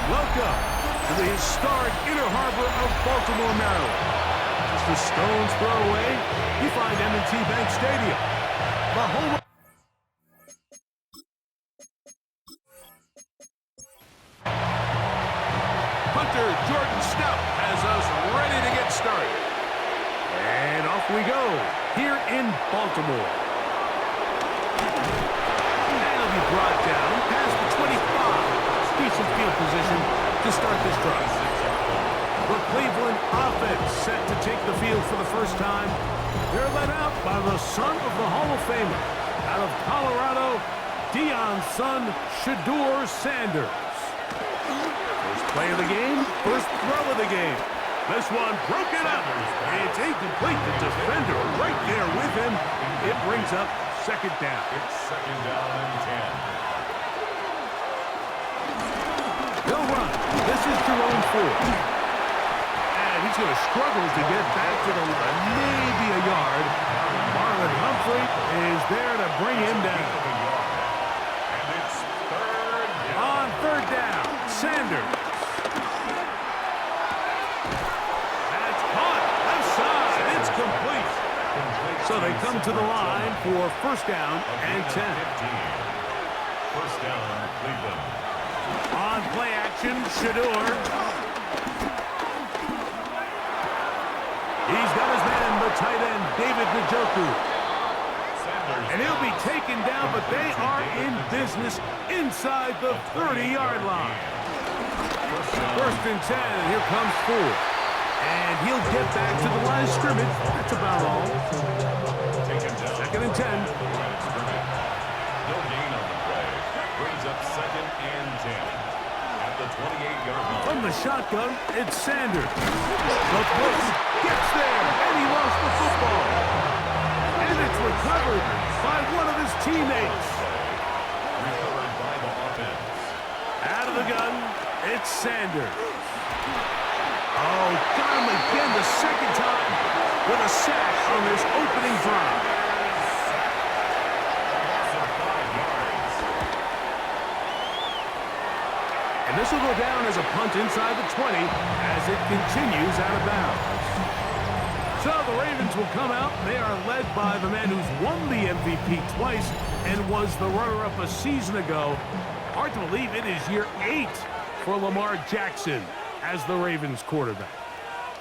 Welcome to the historic Inner Harbor of Baltimore, Maryland. Just a stone's throw away, you find M&T Bank Stadium. The home. Punter Jordan Stout has us ready to get started. And off we go here in Baltimore. And it'll be brought down past the 25. Decent field position to start this drive. The Cleveland offense set to take the field for the first time. They're led out by the son of the Hall of Famer. Out of Colorado, Deion's son, Shedeur Sanders. First play of the game, first throw of the game. This one broken up. It's incomplete. The defender right there with him. It brings up second down. It's second down and 10. He'll run. This is Jerome Ford. And he's going to struggle to get back to the line. Maybe a yard. Marlon Humphrey is there to bring him down. And it's third down. On third down, Sanders. That's caught. Left side. It's complete. So they come to the line for first down and 10. First down, Cleveland. On play action, Shedeur. He's got his man, the tight end, David Njoku. And he'll be taken down, but they are in business inside the 30-yard line. First and 10, here comes Ford. And he'll get back to the line of scrimmage. That's about all. Second and 10. No gain on the play. Brings up second and 10. At the 28-yard line. From the shotgun, it's Sanders. The blitz gets there, and he lost the football. And it's recovered by one of his teammates. Recovered by the offense. Out of the gun, it's Sanders. Oh, got him again the second time with a sack on this opening drive. And this will go down as a punt inside the 20 as it continues out of bounds. So the Ravens will come out. They are led by the man who's won the MVP twice and was the runner-up a season ago. Hard to believe it is year 8 for Lamar Jackson as the Ravens quarterback.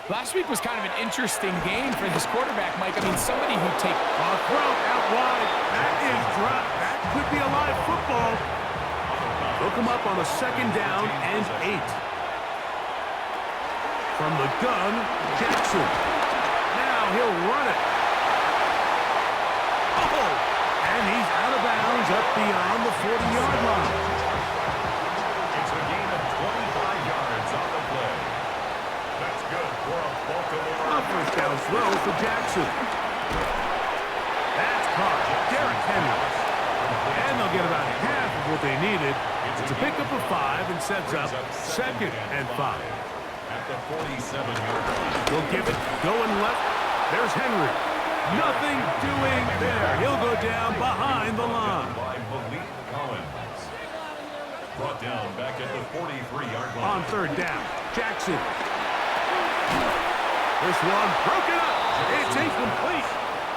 Last week was kind of an interesting game for this quarterback, Mike. I mean, somebody who take a throw out wide. That is dropped. That could be a live football. Look him up on a second down and 8. From the gun, Jackson. Now he'll run it. Oh! And he's out of bounds up beyond the 40-yard line. It's a gain of 25 yards on the play. That's good for a Baltimore. A first down throw for Jackson. That's caught. Derrick Henry. And they'll get about half of what they needed. It's a pickup of 5 and sets up second and 5. At the 47-yard line. We'll give it going left. There's Henry. Nothing doing there. He'll go down behind the line. By Malik Collins. Brought down back at the 43-yard line. On third down, Jackson. This one broken up. It's incomplete.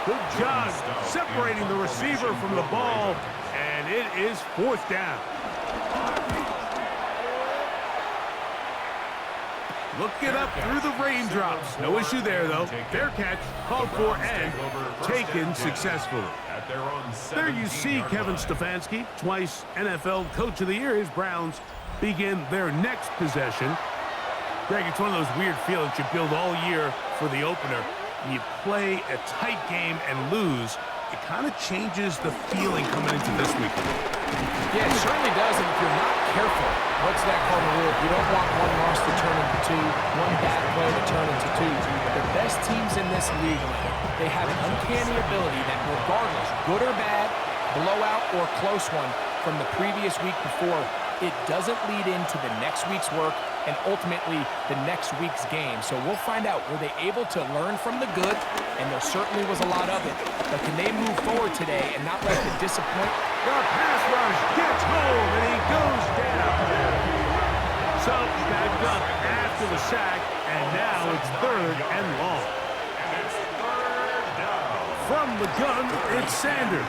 Good job separating the receiver from the ball, and it is fourth down. Look it up through the raindrops. No issue there, though. Fair catch, called for, and taken successfully. There you see Kevin Stefanski, twice NFL Coach of the Year. His Browns begin their next possession. Greg, it's one of those weird feelings you build all year for the opener. You play a tight game and lose. It kind of changes the feeling coming into this weekend. Yeah, it certainly does, and if you're not careful, what's that cardinal rule? You don't want one loss to turn into 2, one bad play to turn into 2. The best teams in this league, they have an uncanny ability that regardless, good or bad, blowout or close one from the previous week before, it doesn't lead into the next week's work and ultimately the next week's game. So we'll find out, were they able to learn from the good? And there certainly was a lot of it. But can they move forward today and not let the disappointment? The pass rush gets home and he goes down. So gun, it's Sanders.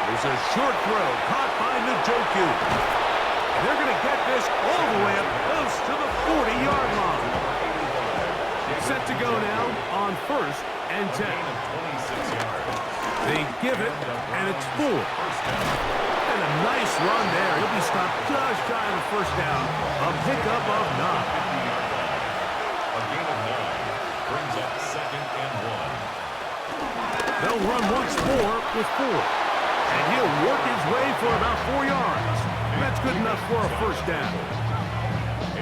There's a short throw caught by Njoku. They're going to get this all the way up close to the 40-yard line. Set to go now on 1st and 10. They give it, and it's 4. And a nice run there. He'll be stopped just shy of the first down. A pickup of 9. A gain of 9 brings up 2nd and 1. They'll run once more with 4. And he'll work his way for about 4 yards. That's good enough for a first down.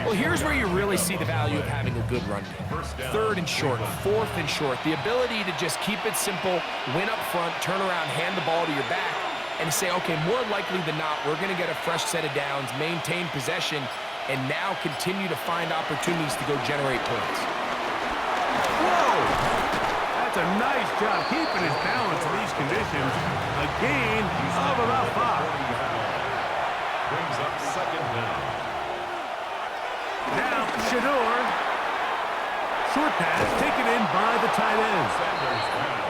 Well, here's where you really see the value of having a good run game. 3rd and short, 4th and short. The ability to just keep it simple, win up front, turn around, hand the ball to your back, and say, okay, more likely than not, we're going to get a fresh set of downs, maintain possession, and now continue to find opportunities to go generate points. Whoa! That's a nice job keeping his balance in these conditions. A gain of about 5. Brings up 2nd down. Now, Shador. Short pass taken in by the tight end.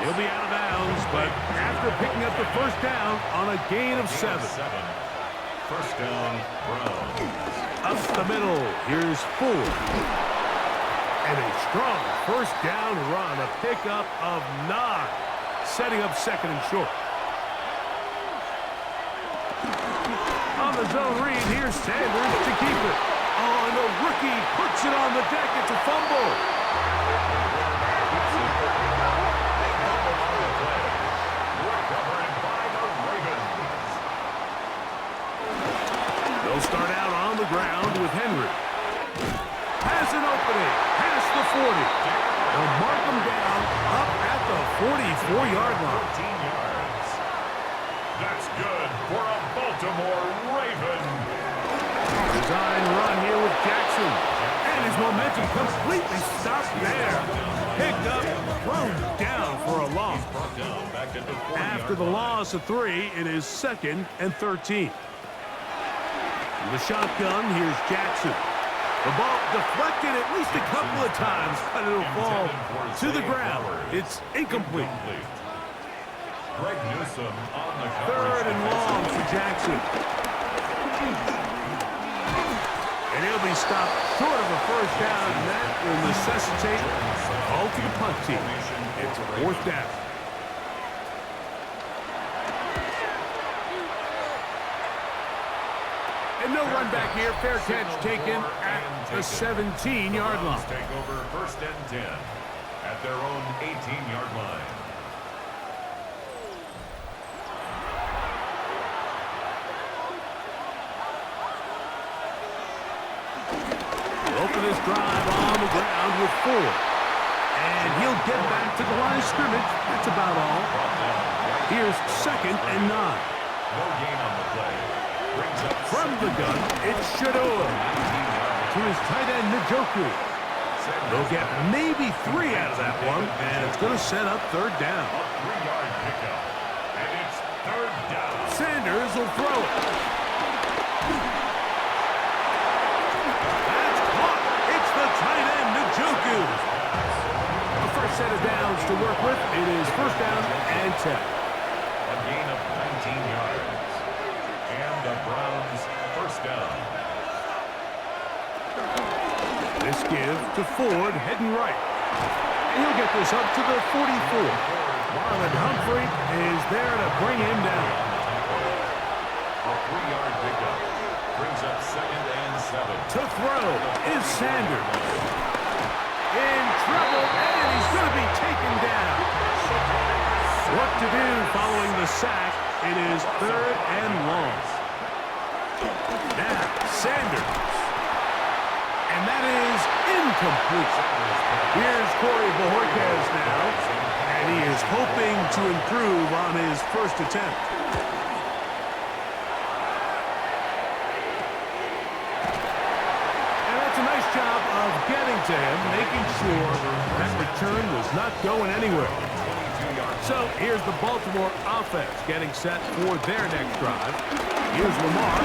He'll be out of bounds, but after picking up the first down on a gain of 7. First down, Browns. Up the middle, here's 4. And a strong first down run, a pickup of 9. Setting up 2nd and short. On the zone read, here's Sanders to keep it. Oh, and the rookie puts it on the deck. It's a fumble. Recovered by the Ravens. They'll start out on the ground with Henry. Has an opening. Past the 40. They'll mark him down up at the 44-yard line. 14 yards. That's good for a Baltimore Raven. Design run here with Jackson. And his momentum completely stopped there. Picked up, thrown down for a loss. Brought down back at the 40-yard After the loss of 3, it is 2nd and 13. The shotgun, here's Jackson. The ball deflected at least a couple of times, but it'll fall to the ground. It's incomplete. Greg Newsome on the 3rd and long for Jackson. And he'll be stopped short of a first down, and that will necessitate a call to the punt team. It's 4th down. And no run back here. Fair catch taken at the 17-yard line. Take over 1st and 10 at their own 18-yard line. Open this drive on the ground with 4. And he'll get back to the line of scrimmage. That's about all. Here's 2nd and 9. No gain on the play. Brings up From the gun, it's Shador. To his tight end, Njoku. They'll get maybe 3 out of that one, and it's going to set up 3rd down. a 3-yard pickup. And it's 3rd down. Sanders will throw it. That's caught. It's the tight end, Njoku. A first set of downs to work with. It is 1st down and 10. A gain of 19 yards. And the Browns 1st down. This give to Ford, heading right. And he'll get this up to the 44. Marlon Humphrey is there to bring him down. A 3-yard pickup. Brings up 2nd and 7. To throw is Sanders. In trouble, and he's going to be taken down. What to do following the sack? It is 3rd and long. Now, Sanders. And that is incomplete. Here's Corey Bojorquez now, and he is hoping to improve on his first attempt. And that's a nice job of getting to him, making sure that return was not going anywhere. So here's the Baltimore offense getting set for their next drive. Here's Lamar.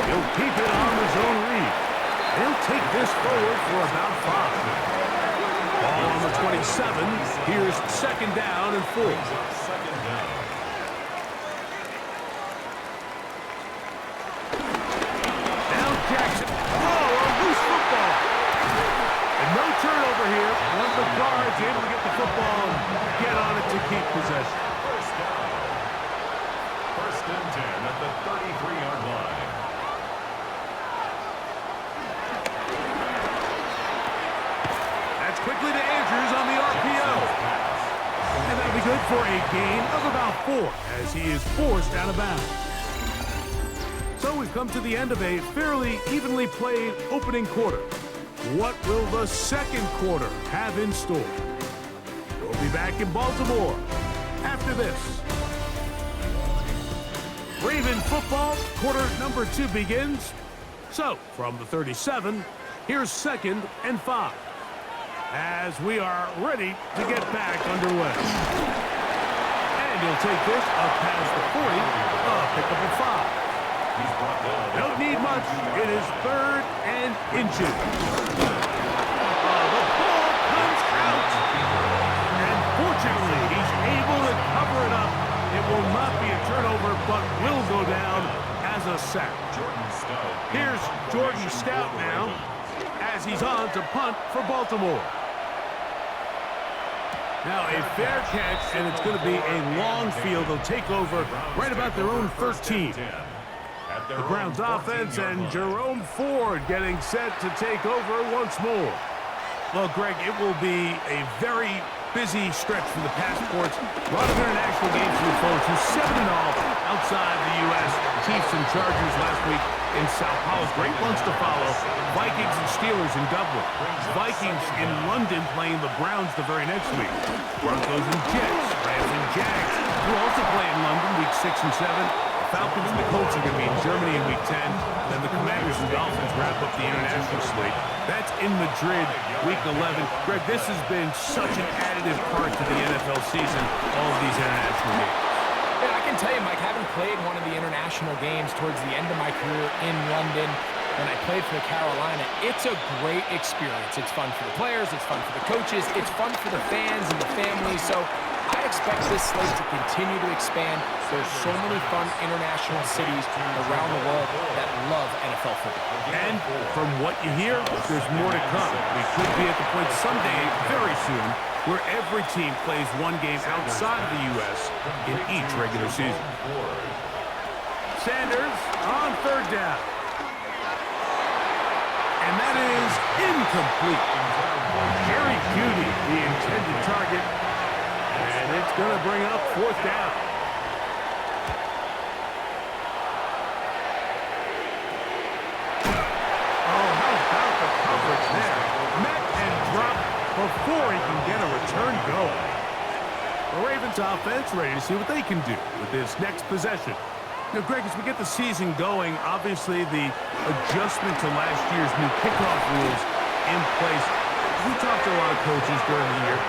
He'll keep it on the zone read. He'll take this forward for about 5. Ball on the 27. Here's second down and 4. Second down. Now Jackson. Oh, a loose football. And no turnover here. One of the guards able to get the football and get on it to keep possession. First down. First and 10 at the 33-yard line. That's quickly to Andrews on the RPO. And that'll be good for a gain of about 4 as he is forced out of bounds. So we've come to the end of a fairly evenly played opening quarter. What will the second quarter have in store? We'll be back in Baltimore after this. Raven football, quarter number 2 begins. So, from the 37, here's second and 5. As we are ready to get back underway. And he'll take this up past the 40, pick up a 5. Don't need much. It is third and inches. The ball comes out. And fortunately, he's able to cover it up. It will not be a turnover, but will go down as a sack. Here's Jordan Stout now as he's on to punt for Baltimore. Now a fair catch, and it's going to be a long field. They'll take over right about their own 13. The Browns offense and Jerome Ford getting set to take over once more. Well, Greg, it will be a very busy stretch for the passports. A lot of international games for the folks who 7-0 outside the U.S. Chiefs and Chargers last week in Sao Paulo. Great ones to follow. Vikings and Steelers in Dublin. Vikings in London playing the Browns the very next week. Broncos and Jets. Rams and Jags will also play in London week 6 and 7. Falcons and the Colts are going to be in Germany in week 10. Then the Commanders and Dolphins wrap up the international slate. That's in Madrid, week 11. Greg, this has been such an additive part to the NFL season, all of these international games. Yeah, I can tell you, Mike, having played one of the international games towards the end of my career in London, when I played for Carolina, it's a great experience. It's fun for the players, it's fun for the coaches, it's fun for the fans and the families. So I expect this slate to continue to expand. There's so many fun international cities around the world that love NFL football. And from what you hear, there's more to come. We could be at the point someday, very soon, where every team plays one game outside the U.S. in each regular season. Sanders on third down. And that is incomplete. Jerry Jeudy, the intended target. And it's going to bring up fourth down. Oh, how about the coverage there? Met and dropped before he can get a return going. The Ravens offense ready to see what they can do with this next possession. Now, Greg, as we get the season going, obviously the adjustment to last year's new kickoff rules in place. We talked to a lot of coaches during the year.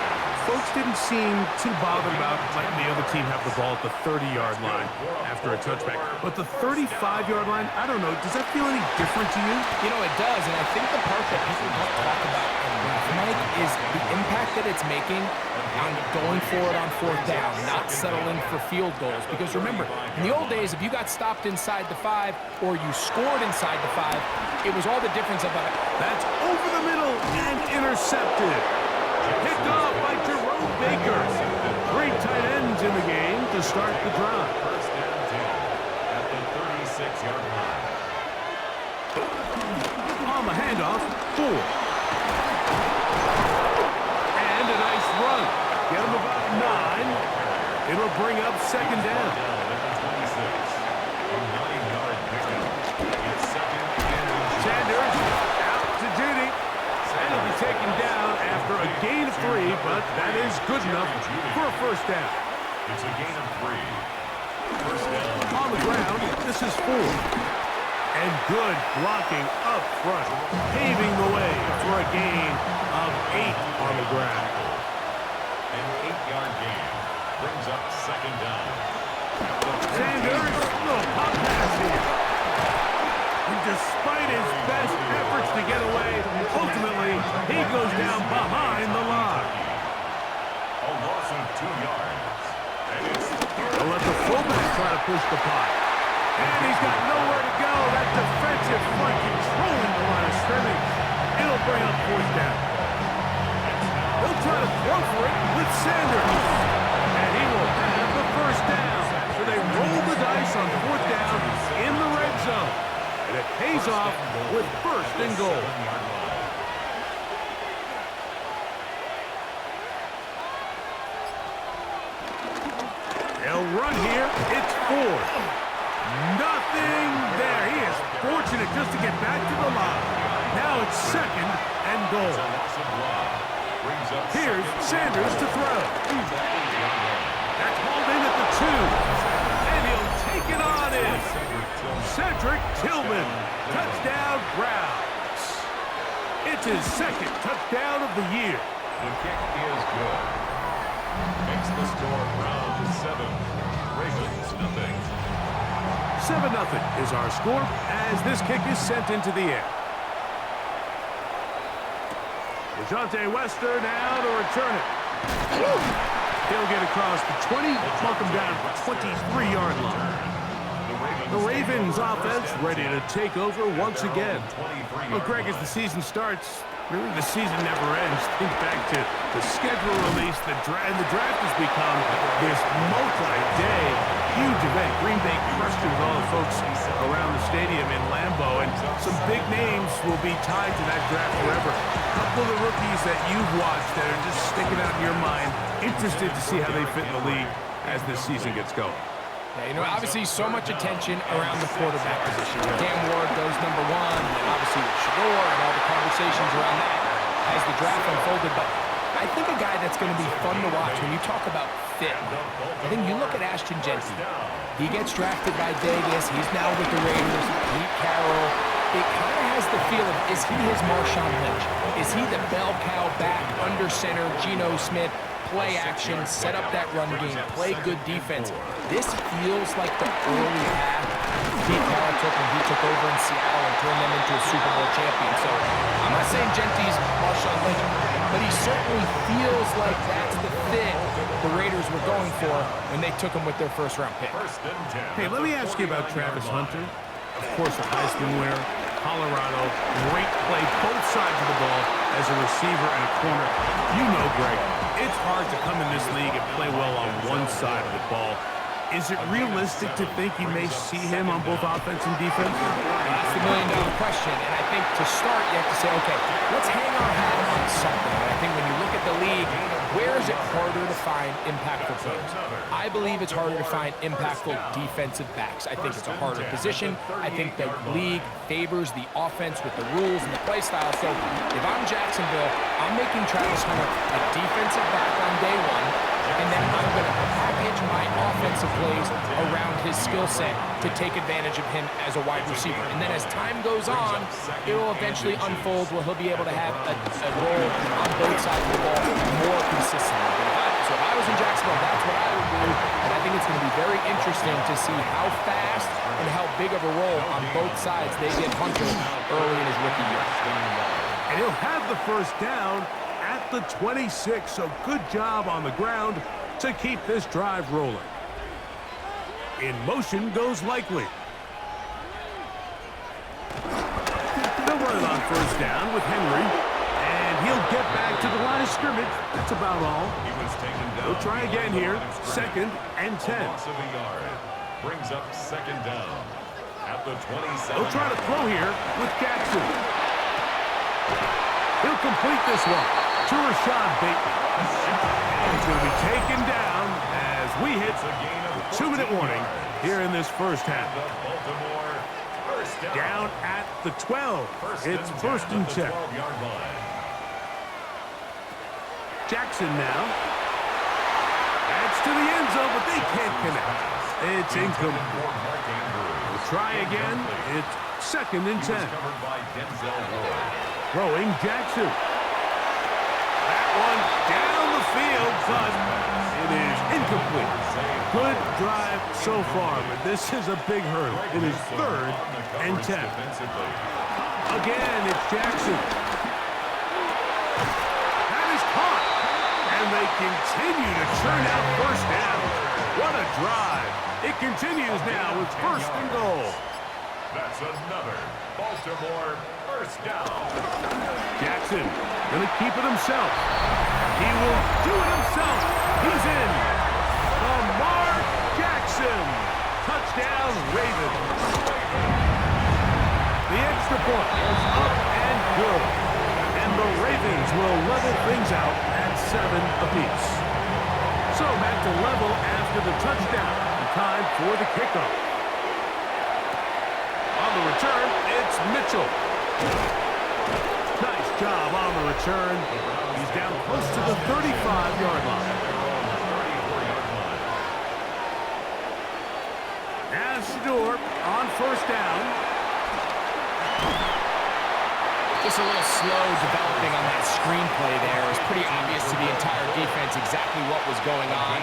Folks didn't seem too bothered about letting the other team have the ball at the 30-yard line after a touchback. But the 35-yard line, I don't know, does that feel any different to you? You know, it does, and I think the part that people don't talk about enough, Mike, is the impact that it's making on going for it on fourth down, not settling for field goals. Because remember, in the old days, if you got stopped inside the 5 or you scored inside the 5, it was all the difference about it. That's over the middle and intercepted. Picked off by Jerome Baker. 3 tight ends in the game to start the drive. First and 10 at the 36-yard line. On the handoff, Ford. And a nice run. Get him about 9. It'll bring up second down. Sanders out to Jeudy. And he'll be taken down after a gain of 3, but that is good enough for a first down. It's a gain of 3. First down. On the ground, this is Ford. And good blocking up front, paving the way for a gain of 8 on the ground. An 8-yard gain brings up second down. Sanders, little pop pass here. And despite his best efforts to get away, ultimately, he goes down behind the line. try to push the pot. And he's got nowhere to go. That defensive front controlling the line of scrimmage. It'll bring up fourth down. He'll try to throw for it with Sanders. And he will have the first down. So they roll the dice on fourth down in the red zone. And it pays off with first and goal. They'll run here. It's fourth. Nothing there. He is fortunate just to get back to the line. Now it's second and goal. Here's Sanders to throw. That's hauled in at the 2. And he'll take it on in. Cedric Tillman. Touchdown Browns. It's his second touchdown of the year. The kick is good. Makes the score Browns 7. Ravens nothing. 7-0 is our score as this kick is sent into the air. DeJounte Wester now to return it. He'll get across the 20, mark him down for 23-yard line. The Ravens offense ready to take over once again. Well, Greg, as the season starts, really the season never ends. Think back to the schedule release, and the draft has become this multi-day huge event. Green Bay crushed it with all the folks around the stadium in Lambeau, and some big names will be tied to that draft forever. A couple of the rookies that you've watched that are just sticking out in your mind, interested to see how they fit in the league as this season gets going. Yeah, you know, obviously so much attention around the quarterback position. Cam Ward goes #1, and obviously with Shador and all the conversations around that as the draft unfolded. But I think a guy that's going to be fun to watch when you talk about fit, I think you look at Ashton Jeanty. He gets drafted by Vegas. He's now with the Raiders. Pete Carroll. It kind of has the feel of, is he his Marshawn Lynch? Is he the bell cow back under center, Geno Smith? Play action, set up that run game, play good defense. This feels like the early path Pete Carroll took when he took over in Seattle and turned them into a Super Bowl champion. So I'm not saying Genty's Marshawn Lynch, but he certainly feels like that's the fit the Raiders were going for when they took him with their first-round pick. Hey, let me ask you about Travis Hunter. Of course, a Heisman winner, Colorado, great play, both sides of the ball as a receiver and a corner. You know, Greg, it's hard to come in this league and play well on one side of the ball. Is it realistic to think you may see him on both offense and defense? That's the million-dollar question, and I think to start, you have to say, okay, let's hang our hat on something. And I think when you look at the league, where is it harder to find impactful players? I believe it's harder to find impactful defensive backs. I think it's a harder position. I think the league favors the offense with the rules and the play style. So if I'm Jacksonville, I'm making Travis Hunter a defensive back on day 1, and then I'm going to package my offensive plays around his skill set to take advantage of him as a wide receiver. And then as time goes on, it will eventually unfold where he'll be able to have a role on both sides of the ball more consistently. So if I was in Jacksonville, that's what I would do. And I think it's going to be very interesting to see how fast and how big of a role on both sides they get Hunter early in his rookie year. And he'll have the first down at the 26, so good job on the ground to keep this drive rolling. In motion goes Likely. They'll run it on first down with Henry, and he'll get back to the line of scrimmage. That's about all. We'll try again here, 2nd and 10. Brings up 2nd down at the 27. They'll try to throw here with Jackson. He'll complete this one to Rashad Bateman. He's going to be taken down as we hit the 2-minute warning here in this first half. Down at the 12. It's 1st and 10. Jackson now. Adds to the end zone, but they can't connect. It's incomplete. We'll try again. It's 2nd and 10. Throwing Jackson. That one down the field, but it is incomplete. Good drive so far, but this is a big hurdle. It is 3rd and 10. Again, it's Jackson. That is caught. And they continue to churn out first down. What a drive. It continues now with first and goal. That's another Baltimore first down. Jackson going to keep it himself. He will do it himself. He's in. Lamar Jackson. Touchdown, Ravens. The extra point is up and good. And the Ravens will level things out at 7 apiece. So back to level after the touchdown. Time for the kickoff. On the return, it's Mitchell. Nice job on the return. He's down close to the 35-yard line. Now Shador on first down. Just a little slow developing on that screenplay there. It was pretty obvious to the entire defense exactly what was going on.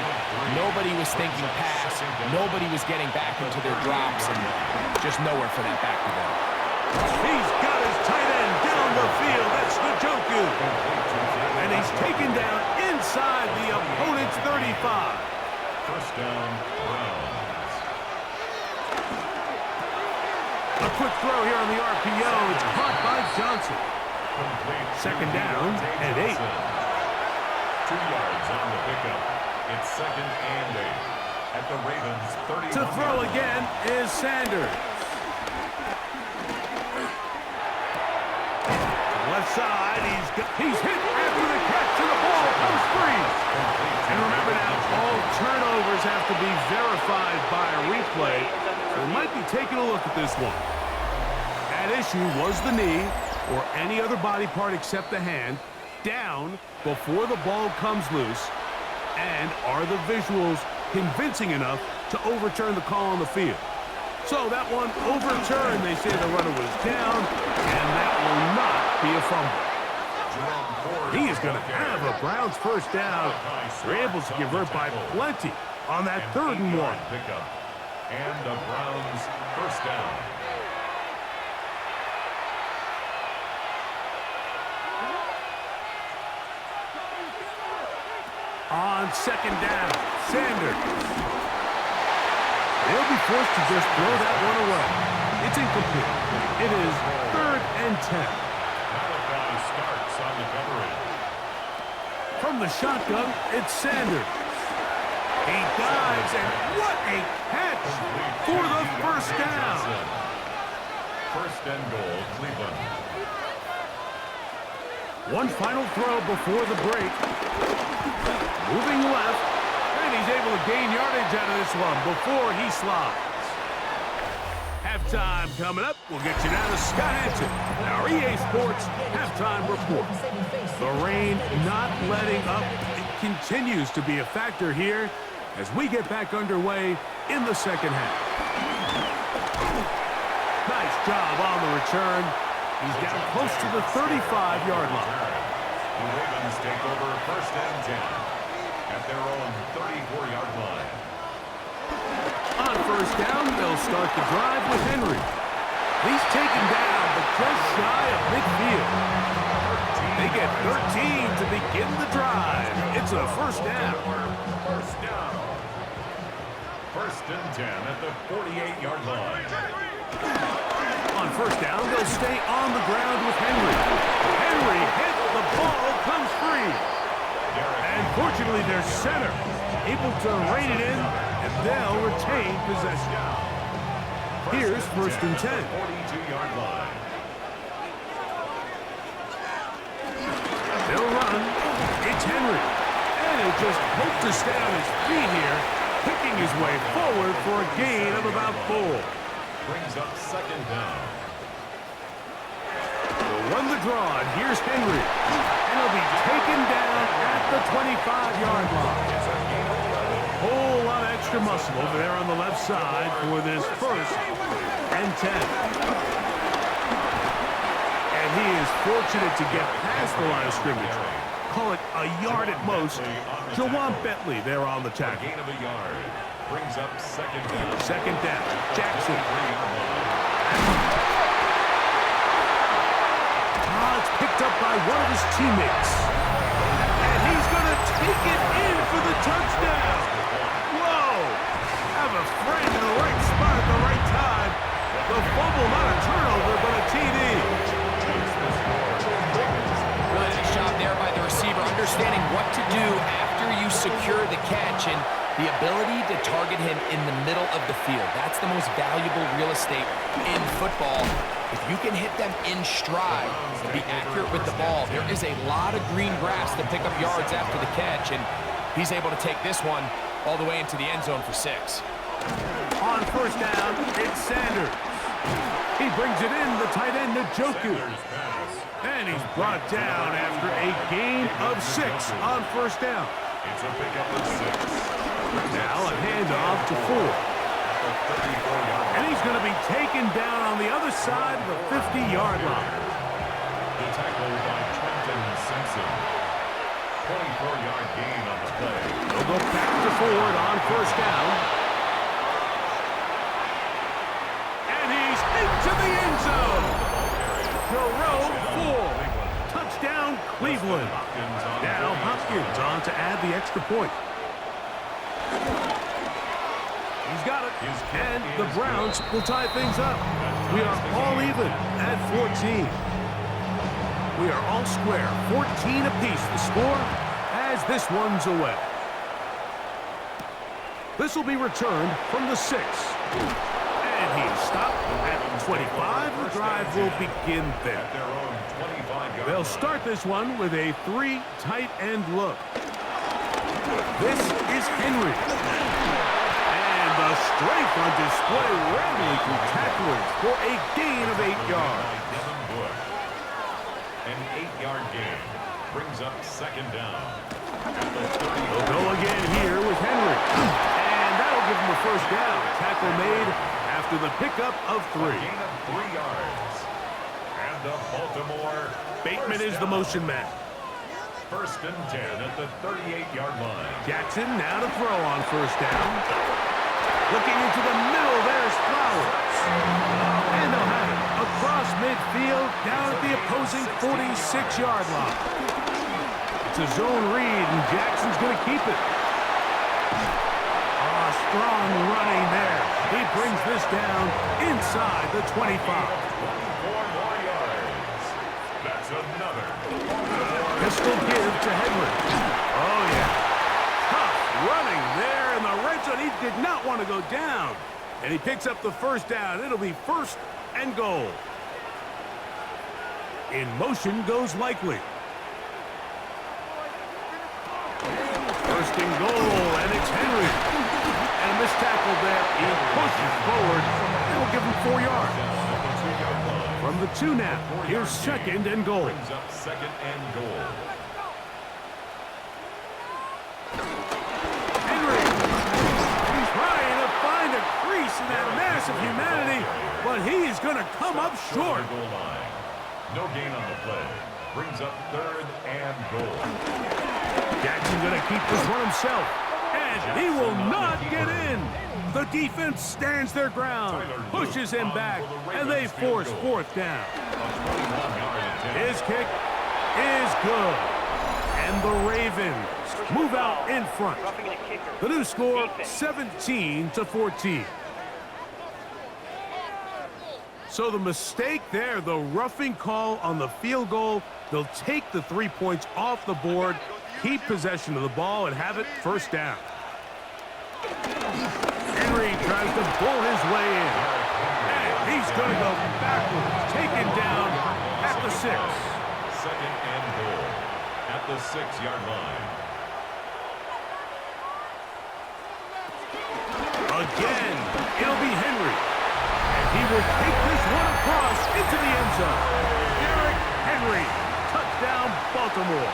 Nobody was thinking pass. Nobody was getting back into their drops, and just nowhere for that back to go. He's got his tight end down the field. That's Njoku. And he's taken down inside the opponent's 35. First down, Browns. A quick throw here on the RPO. It's caught by Johnson. Second down and 8. 2 yards on the pickup. It's second and 8. At the Ravens' 30. To throw again is Sanders. Left side, he's hit after the catch, and the ball comes free. And remember now, all turnovers have to be verified by a replay. So we might be taking a look at this one. At issue was the knee, or any other body part except the hand, down before the ball comes loose. And are the visuals convincing enough to overturn the call on the field? So that one overturned. They say the runner was down, and that will not be a fumble. He is going to have a Browns first down. They're able to convert by plenty on that 3rd and 1. Pickup. And the Browns first down. On second down, Sanders. They'll be forced to just throw that one away. It's incomplete. It is 3rd and 10. Malachi starts on the coverage. From the shotgun, it's Sanders. He dives, and what a catch for the first down. First and goal, Cleveland. One final throw before the break. Moving left, and he's able to gain yardage out of this one before he slides. Halftime coming up. We'll get you down to Scott Hanson, our EA Sports halftime report. The rain not letting up. It continues to be a factor here as we get back underway in the second half. Nice job on the return. He's down close to the 35-yard line. The Ravens take over first and 10 at their own 34-yard line. On first down, they'll start the drive with Henry. He's taken down, but just shy of midfield. They get 13 to begin the drive. It's a first down. First down. First and 10 at the 48-yard line. On first down, they'll stay on the ground with Henry. Henry hit, the ball comes free. And fortunately, their center able to rein it in, and they'll retain possession. Here's first and 10. 42-yard line. They'll run. It's Henry. And he'll just hope to stay on his feet here, picking his way forward for a gain of about 4. Brings up second down. They'll run the draw, and here's Henry. And he'll be taken down at the 25-yard line. Whole lot of extra muscle over there on the left side for this first and 10. And he is fortunate to get past the line of scrimmage. Call it a yard at most. Jawan Bentley there on the tackle. Gain of a yard. Brings up second down. Second down. Jackson. It's picked up by one of his teammates. And he's going to take it in for the touchdown. Whoa! middle of the field. That's the most valuable real estate in football. If you can hit them in stride and be accurate with the ball, there is a lot of green grass to pick up yards after the catch, and he's able to take this one all the way into the end zone for 6. On first down, it's Sanders. He brings it in, the tight end, Njoku. And he's brought down after a gain of 6 on first down. It's a pickup of 6. Now a handoff to Ford. And he's going to be taken down on the other side of the 50-yard line. The tackle by Trenton Simpson. 24-yard gain on the play. They'll go back to Ford on first down. And he's into the end zone. Jerome Ford. Touchdown, Cleveland. Now Hopkins on to add the extra point. He's got it. And the Browns will tie things up. We are all even at 14. We are all square. 14 apiece the score as this one's away. This will be returned from the 6. And he's stopped at 25. The drive will begin there. They'll start this one with a 3 tight end look. This is Henry. And the strength on display rarely through tacklers for a gain of 8 yards. An 8-yard gain brings up second down. They'll go again here with Henry. And that'll give him a first down. Tackle made after the pickup of 3. Gain of 3 yards. And the Baltimore Bateman is the motion man. First and 10 at the 38-yard line. Jackson now to throw on first down. Looking into the middle, there's Flowers. And they'll have it across midfield down at the opposing 46-yard line. It's a zone read, and Jackson's going to keep it. Strong running there. He brings this down inside the 25. 4 more yards. That's another. Pistol give to Henry. Oh, yeah. Tough running there in the red zone. He did not want to go down. And he picks up the first down. It'll be first and goal. In motion goes Likely. First and goal, and it's Henry. And a missed tackle there. He pushes forward. It'll give him 4 yards. From the 2 now, here's second and goal. Brings up second and goal. Henry. He's trying to find a crease in that mass of humanity, but he is going to come up short. Goal line. No gain on the play. Brings up third and goal. Jackson going to keep this one himself. And he will not get in. The defense stands their ground, pushes him back, and they force fourth down. His kick is good. And the Ravens move out in front. The new score, 17-14. So the mistake there, the roughing call on the field goal, they'll take the 3 points off the board, keep possession of the ball, and have it first down. Henry tries to pull his way in. And he's going to go backwards, taken down at the 6. Second and goal at the 6-yard line. Again, it'll be Henry. And he will take this one across into the end zone. Derrick Henry, touchdown Baltimore.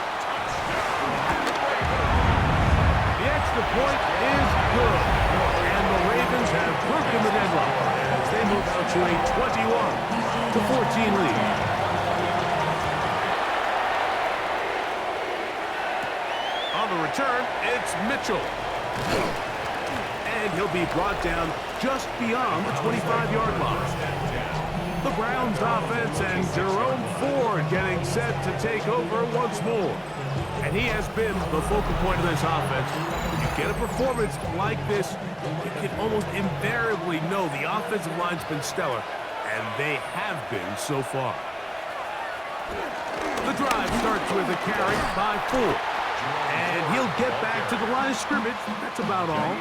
The extra point is good. And the Ravens have broken the deadlock as they move out to a 21-14 lead. On the return, it's Mitchell. And he'll be brought down just beyond the 25-yard line. The Browns offense and Jerome Ford getting set to take over once more. And he has been the focal point of this offense. When you get a performance like this, you can almost invariably know the offensive line's been stellar, and they have been so far. The drive starts with a carry by Ford. And he'll get back to the line of scrimmage. That's about all.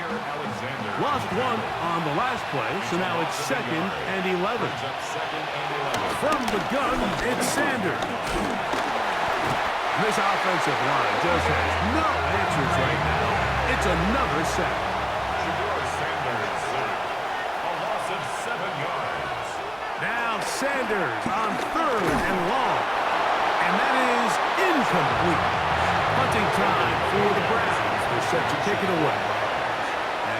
Lost one on the last play, so now it's 2nd and 11. From the gun, it's Sanders. This offensive line just has no answers right now. It's another sack. Now Sanders on 3rd and long. And that is incomplete. Punting time for the Browns. They're set to kick it away.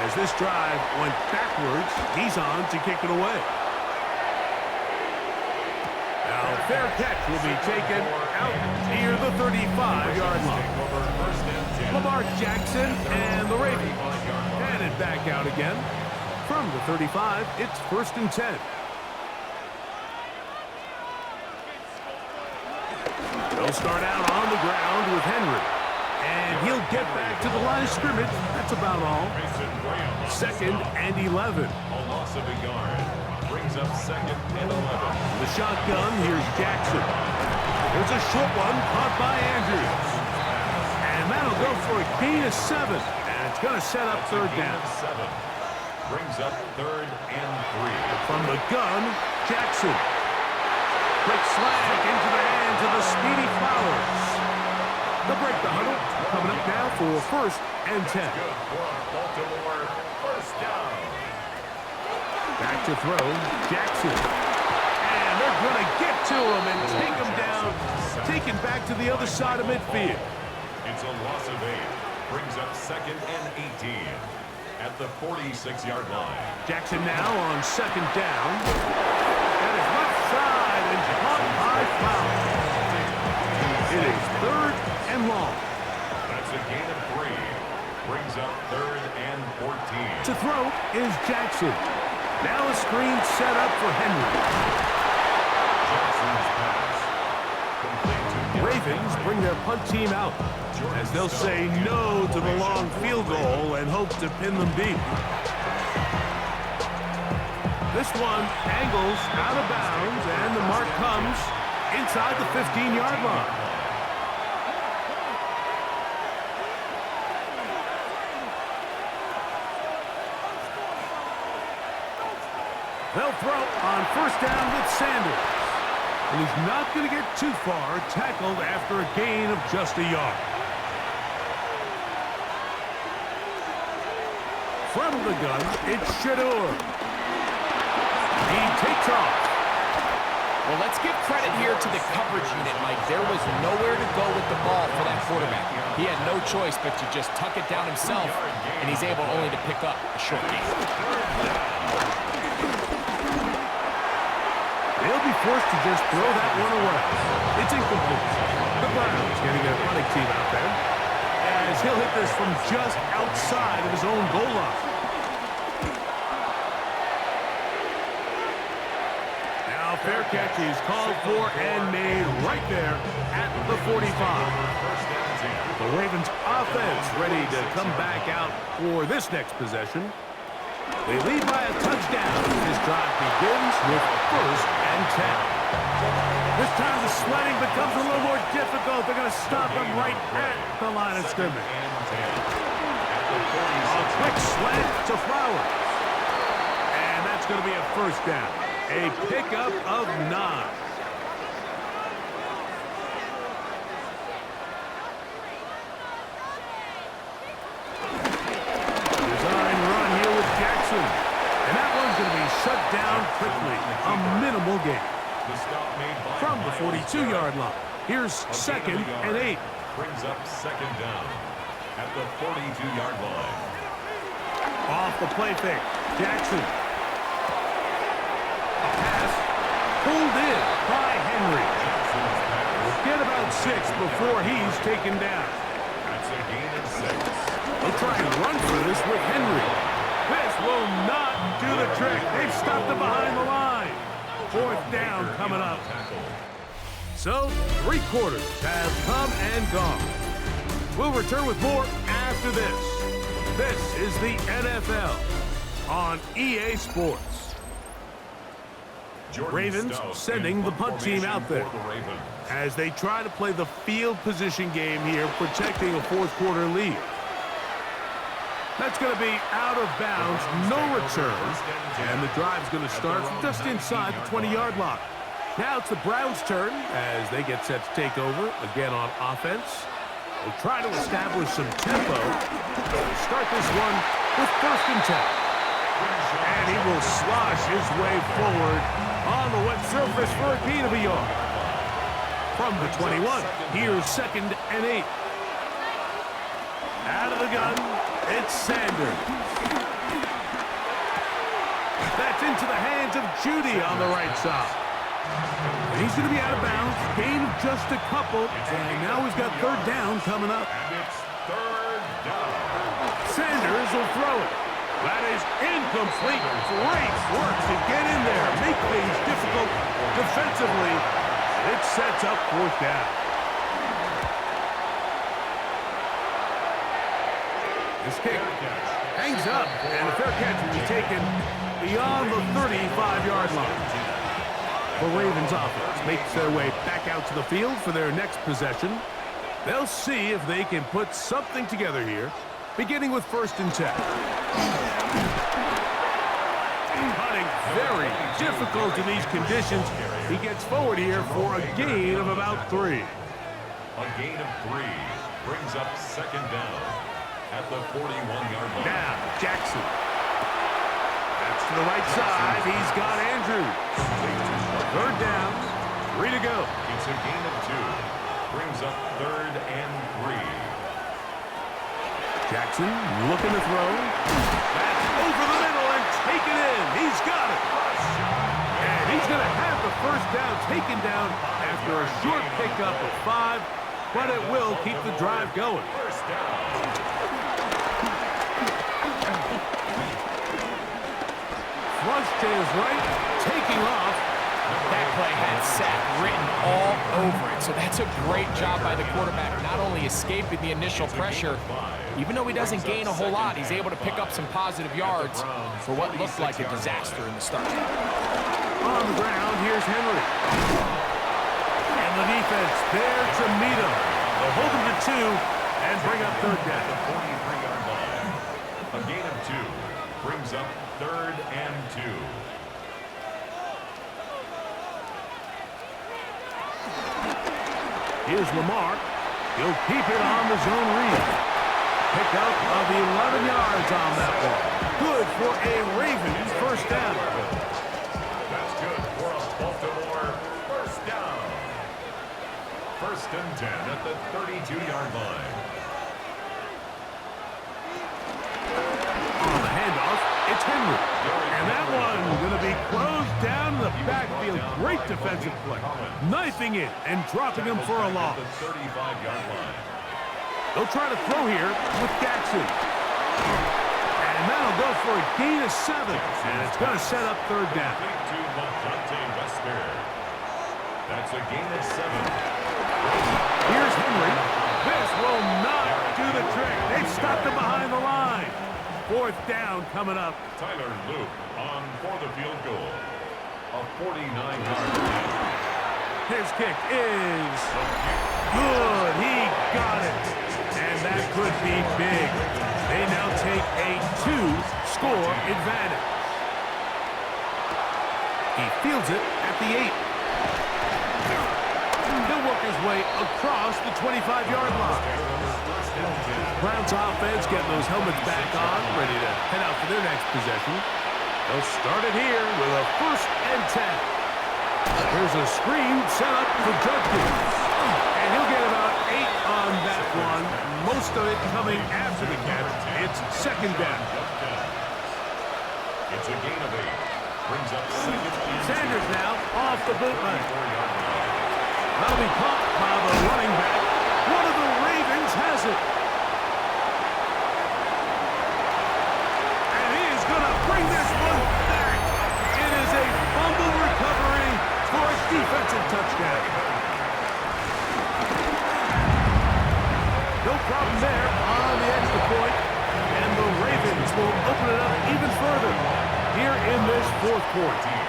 As this drive went backwards, he's on to kick it away. Now fair catch will be taken out near the 35-yard line. Lamar Jackson and the Ravens headed back out again. From the 35, it's 1st and 10. They'll start out on the ground with Henry. And he'll get back to the line of scrimmage. That's about all. 2nd and 11. A loss of a yard. Brings up 2nd and 11. The shotgun, here's Jackson. There's a short one caught by Andrews. And that'll go for a gain of 7. And it's going to set up 3rd down. 7. Brings up 3rd and 3. From the gun, Jackson. Quick slant into the hands of the speedy Flowers. They'll break the huddle. Coming up now for 1st and 10. Good for Baltimore. 1st down. Back to throw, Jackson. And they're going to get to him and take him down. Taken back to the other side of midfield. It's a loss of 8. Brings up 2nd and 18. At the 46-yard line. Jackson now on 2nd down. And his left side and caught by Flowers. It is 3rd and long. That's a gain of 3. Brings up 3rd and 14. To throw is Jackson. Now a screen set up for Henry. Jackson's pass. Complete to Ravens bring their punt team out as they'll say no to the long field goal and hope to pin them deep. This one angles out of bounds, and the mark comes inside the 15-yard line. They'll throw on 1st down with Sanders. And he's not going to get too far, tackled after a gain of just a yard. From the gun, it's Shador. He takes off. Well, let's give credit here to the coverage unit, Mike. There was nowhere to go with the ball for that quarterback. He had no choice but to just tuck it down himself, and he's able only to pick up a short gain. They'll be forced to just throw that one away. It's incomplete. The Browns getting a running team out there, as he'll hit this from just outside of his own goal line. Now fair catch is called for and made right there at the 45. The Ravens offense ready to come back out for this next possession. They lead by a touchdown. This drive begins with 1st and 10. This time the sledding becomes a little more difficult. They're going to stop him right at the line of scrimmage. A quick slant to Flowers. And that's going to be a 1st down. A pickup of 9. Design run here with Jackson. And that one's going to be shut down quickly. A minimal gain. From the 42-yard line. Here's 2nd and 8. Brings up 2nd down at the 42-yard line. Off the play fake. Jackson. A pass pulled in by Henry. We'll get about 6 before he's taken down. That's a gain of 6. They'll try and run for this with Henry. This will not do the trick. They've stopped him behind the line. 4th down coming up. So, 3 quarters have come and gone. We'll return with more after this. This is the NFL on EA Sports. Ravens sending the punt team out there as they try to play the field position game here, protecting a fourth-quarter lead. That's going to be out of bounds, no return, and the drive's going to start from just inside the 20-yard line. Now it's the Browns' turn as they get set to take over again on offense. They'll try to establish some tempo. They'll start this one with 1st and 10. And he will slosh his way forward on the wet surface for a gain of a yard. From the 21, here's 2nd and 8. Out of the gun, it's Sanders. That's into the hands of Judy on the right side. And he's going to be out of bounds, gain of just a couple, and now he's got 3rd down coming up. And it's 3rd down. Sanders will throw it. That is incomplete. Great work to get in there, make things difficult defensively. It sets up 4th down. This kick hangs up, and a fair catch will be taken beyond the 35-yard line. The Ravens offense makes their way back out to the field for their next possession. They'll see if they can put something together here, beginning with 1st and 10. Hunting very difficult in these conditions. He gets forward here for a gain of about 3. A gain of 3 brings up 2nd down at the 41-yard line. Now, Jackson. That's to the right side. He's got Andrews. 3rd down. 3 to go. It's a gain of 2. Brings up 3rd and 3. Jackson looking to throw. That's over the middle and taken in. He's got it. And he's going to have the 1st down taken down after a short pickup of 5, but it will keep the drive going. 1st down. Flush to his right, taking off. That play had sack written all over it, so that's a great job by the quarterback, not only escaping the initial pressure, even though he doesn't gain a whole lot, he's able to pick up some positive yards for what looked like a disaster in the start. On the ground, here's Henry. And the defense there to meet him. They'll hold him to 2 and bring up 3rd down. The 43-yard line. A gain of 2 brings up 3rd and 2. Here's Lamar. He'll keep it on the zone read. Pick up of 11 yards on that ball. Good for a Ravens 1st down. That's good for a Baltimore 1st down. 1st and 10 at the 32-yard line. On the handoff, it's Henry. And that one going to be closed down in the backfield. Great defensive play. Knifing it and dropping him for a loss. The 35-yard line. They'll try to throw here with Jackson. And that'll go for a gain of 7. And it's going to set up 3rd down. That's a gain of 7. Here's Henry. This will not do the trick. They've stopped him behind the line. 4th down coming up. Tyler Luke on for the field goal. A 49-yard line. His kick is good. He got it. And that could be big. They now take a 2-score advantage. He fields it at the 8. He'll work his way across the 25-yard line. Browns offense getting those helmets back on, ready to head out for their next possession. They'll start it here with a 1st and 10. Here's a screen set up for Judkins. And he'll get about 8 on that one. Most of it coming after the catch. It's 2nd down. It's a gain of 8. Brings up 2nd. Sanders now off the bootleg. That'll be caught by the running back. One of the Ravens has it. And he is going to bring this one back. It is a fumble recovery for a defensive touchdown. No problem there on the extra point. And the Ravens will open it up even further here in this 4th quarter.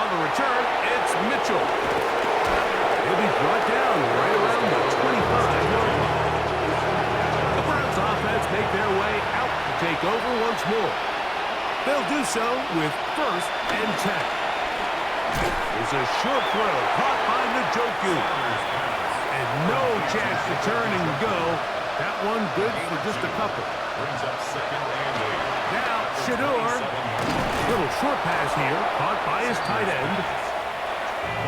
On the return, it's Mitchell. He'll be brought down right around the 25-yard line. The Browns offense make their way out to take over once more. They'll do so with 1st and 10. There's a short throw caught by Njoku. And no chance to turn and go. That one good for just a couple. Brings up 2nd and 8. Now, Shador. Little short pass here, caught by his tight end.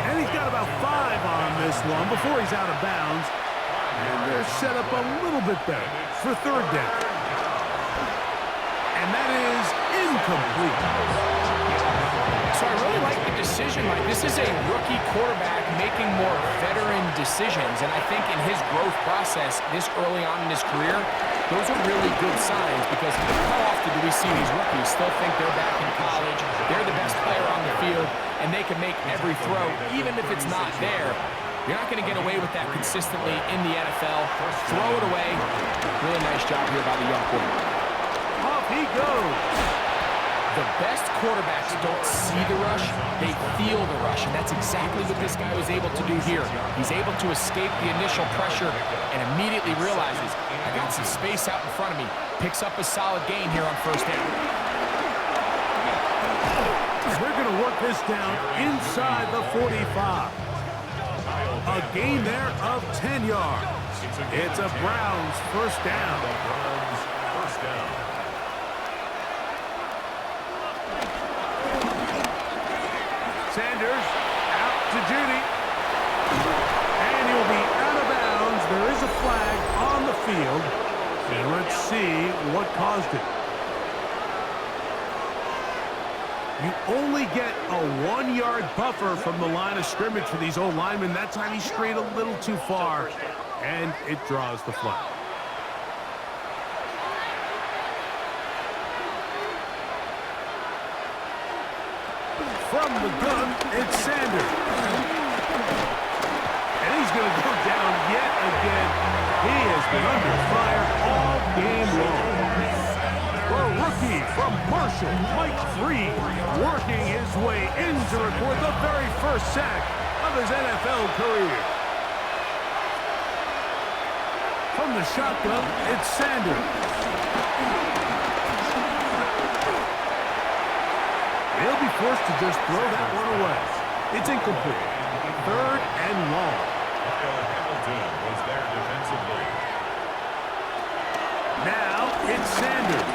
And he's got about 5 on this one before he's out of bounds. And they're set up a little bit better for 3rd down. And that is incomplete. So I really like the decision. This is a rookie quarterback making more veteran decisions, and I think in his growth process this early on in his career, those are really good signs because how often do we see these rookies still think they're back in college, they're the best player on the field, and they can make every throw, even if it's not there. You're not going to get away with that consistently in the NFL. Throw it away. Really nice job here by the young quarterback. Off he goes. The best quarterbacks don't see the rush, they feel the rush, and that's exactly what this guy was able to do here. He's able to escape the initial pressure and immediately realizes, I got some space out in front of me. Picks up a solid gain here on 1st down. They're going to work this down inside the 45. A gain there of 10 yards. It's a Browns 1st down. First down. Sanders out to Judy. And he'll be out of bounds. There is a flag on the field. And let's see what caused it. You only get a 1-yard buffer from the line of scrimmage for these old linemen. That time he strayed a little too far. And it draws the flag. From the gun, it's Sanders. And he's going to go down yet again. He has been under fire all game long. The rookie from Marshall, Mike Freed, working his way in to record the very first sack of his NFL career. From the shotgun, it's Sanders. He'll be forced to just throw that one away. It's incomplete. 3rd and long. Hamilton was there defensively. Now it's Sanders.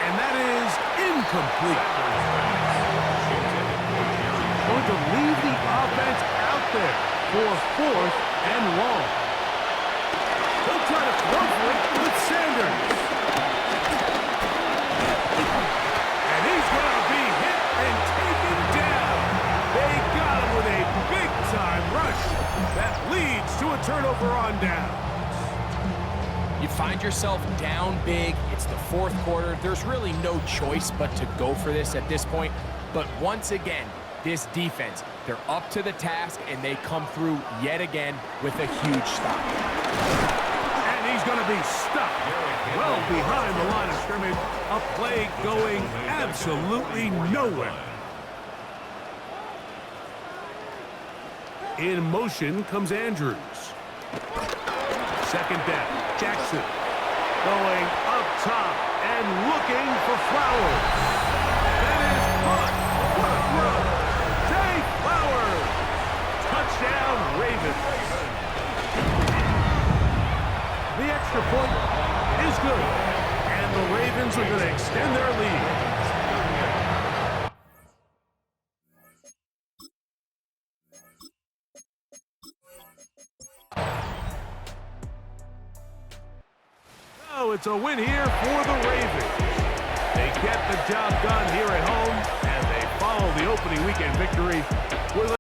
And that is incomplete. Going to leave the offense out there for 4th and long. He'll try to throw for it with Sanders. That leads to a turnover on down. You find yourself down big. It's the 4th quarter. There's really no choice but to go for this at this point. But once again, this defense, they're up to the task, and they come through yet again with a huge stop. And he's going to be stuck well behind the line of scrimmage. A play going absolutely nowhere. In motion comes Andrews. 2nd down. Jackson going up top and looking for Flowers. That is caught. What a throw. Jay Flowers. Touchdown, Ravens. The extra point is good. And the Ravens are going to extend their lead. It's a win here for the Ravens. They get the job done here at home, and they follow the opening weekend victory with